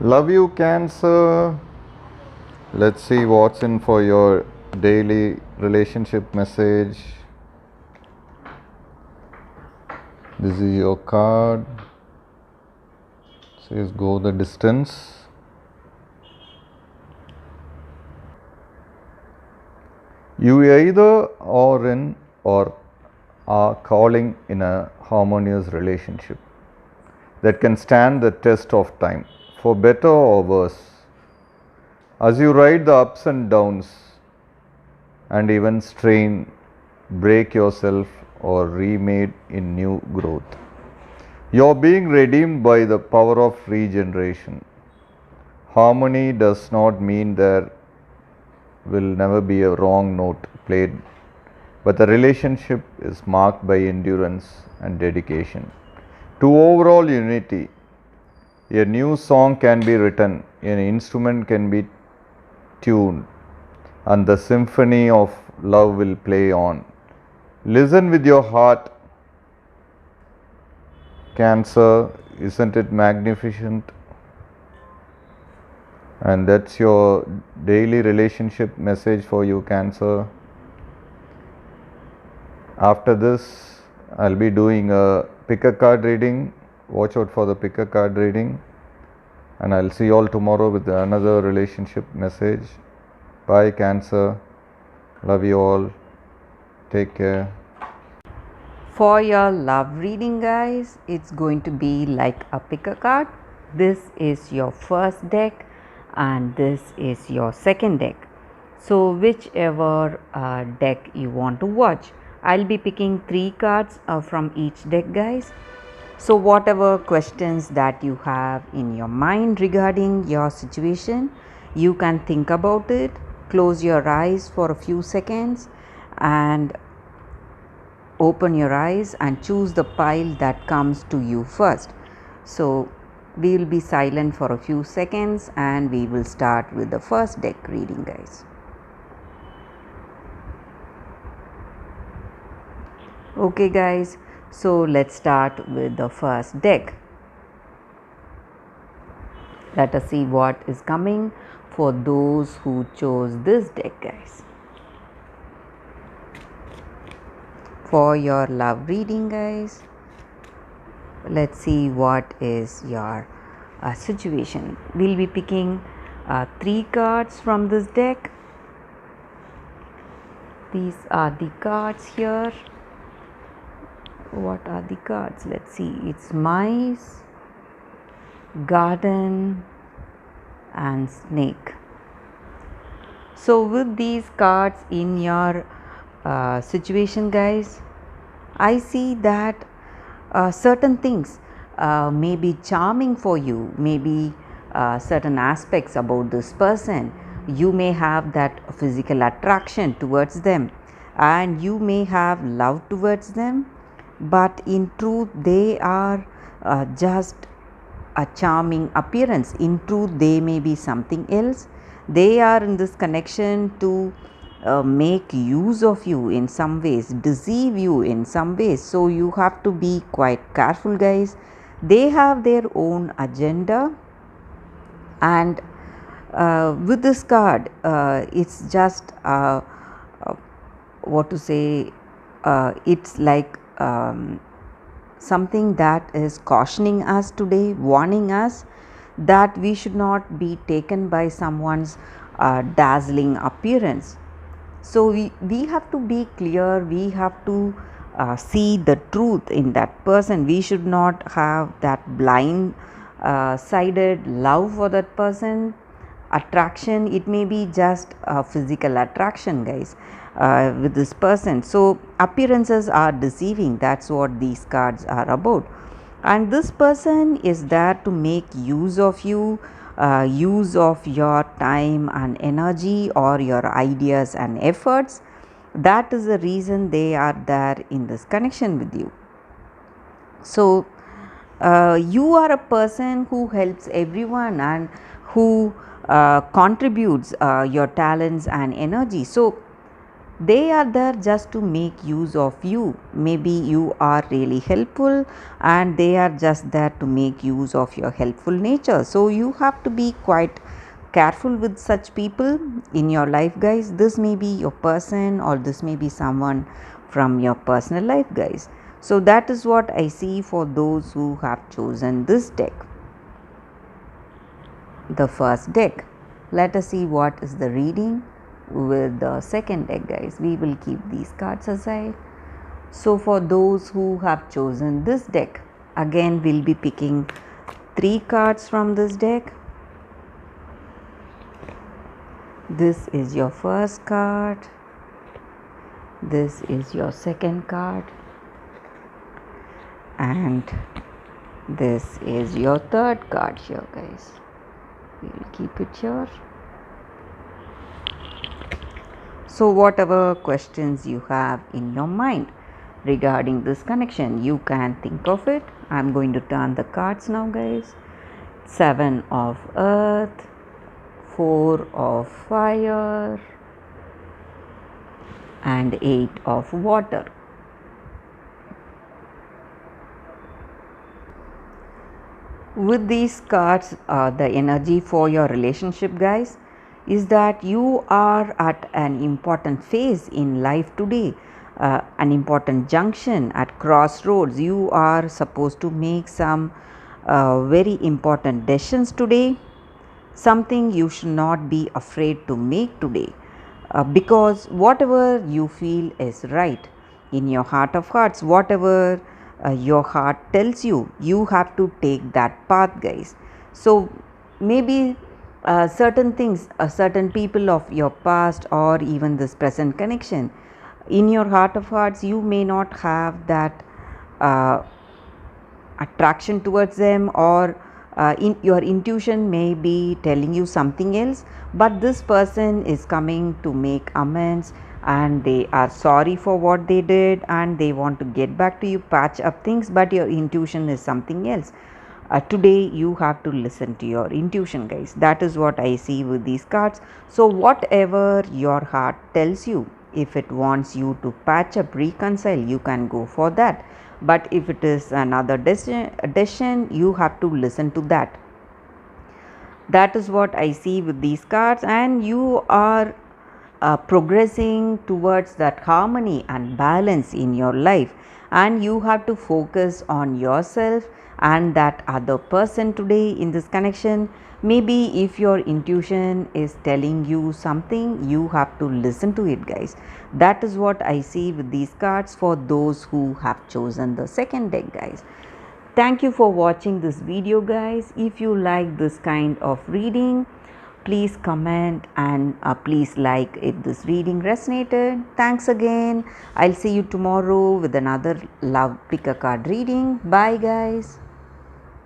Love you, Cancer. Let's see what's in for your daily relationship message. This is your card. It says go the distance. You either are in or are calling in a harmonious relationship that can stand the test of time, for better or worse. As you ride the ups and downs and even strain, break yourself or remade in new growth. You are being redeemed by the power of regeneration. Harmony does not mean there will never be a wrong note played, but the relationship is marked by endurance and dedication. To overall unity, a new song can be written, an instrument can be tuned, and the symphony of love will play on. Listen with your heart, Cancer. Isn't it magnificent? And that's your daily relationship message for you, Cancer. After this, I'll be doing a pick a card reading. Watch out for the pick a card reading. And I'll see you all tomorrow with another relationship message. Bye, Cancer. Love you all. Take care. For your love reading, guys, it's going to be like a pick a card. This is your first deck and this is your second deck. So whichever deck you want to watch, I'll be picking 3 cards from each deck, guys. So whatever questions that you have in your mind regarding your situation, you can think about it, close your eyes for a few seconds and open your eyes and choose the pile that comes to you first. So we will be silent for a few seconds and we will start with the first deck reading, guys. Okay, guys, so let's start with the first deck. Let us see what is coming for those who chose this deck, guys. For your love reading, guys, let's see what is your situation. We'll be picking 3 cards from this deck. These are the cards here. What are the cards? Let's see. It's mice, garden and snake. So with these cards in your situation, guys, I see that certain things may be charming for you, maybe certain aspects about this person. You may have that physical attraction towards them and you may have love towards them, but in truth they are just a charming appearance. In truth they may be something else. They are in this connection to make use of you in some ways, deceive you in some ways. So you have to be quite careful, guys. They have their own agenda and with this card it's just what to say, it's like something that is cautioning us today, warning us that we should not be taken by someone's dazzling appearance. So we have to be clear, we have to see the truth in that person. We should not have that blind sided love for that person. Attraction, it may be just a physical attraction, guys, with this person. So appearances are deceiving, that's what these cards are about. And this person is there to make use of you, use of your time and energy or your ideas and efforts. That is the reason they are there in this connection with you. So you are a person who helps everyone and who contributes your talents and energy. So They are there just to make use of you. Maybe you are really helpful and they are just there to make use of your helpful nature. So you have to be quite careful with such people in your life, guys. This may be your person or this may be someone from your personal life, guys. So that is what I see for those who have chosen this deck, the first deck. Let us see what is the reading with the second deck, guys. We will keep these cards aside. So for those who have chosen this deck, again we'll be picking 3 cards from this deck. This is your first card, this is your second card, and this is your third card here, guys. We'll keep it here. So whatever questions you have in your mind regarding this connection, you can think of it. I'm going to turn the cards now, guys. 7 of earth, 4 of fire, and 8 of water. With these cards, the energy for your relationship, guys, is that you are at an important phase in life today, an important junction at crossroads. You are supposed to make some very important decisions today, something you should not be afraid to make today, because whatever you feel is right in your heart of hearts, whatever your heart tells you, you have to take that path, guys. So maybe certain things, certain people of your past or even this present connection, in your heart of hearts you may not have that attraction towards them, or in your intuition may be telling you something else, but this person is coming to make amends and they are sorry for what they did and they want to get back to you, patch up things, but your intuition is something else. Today you have to listen to your intuition, guys. That is what I see with these cards. So whatever your heart tells you, if it wants you to patch up, reconcile, you can go for that, but if it is another decision, you have to listen to that. That is what I see with these cards, and you are progressing towards that harmony and balance in your life, and you have to focus on yourself and that other person today in this connection. Maybe if your intuition is telling you something, you have to listen to it, guys. That is what I see with these cards for those who have chosen the second deck, guys. Thank you for watching this video, guys. If you like this kind of reading, please comment and please like if this reading resonated. Thanks again. I'll see you tomorrow with another love pick a card reading. Bye, guys.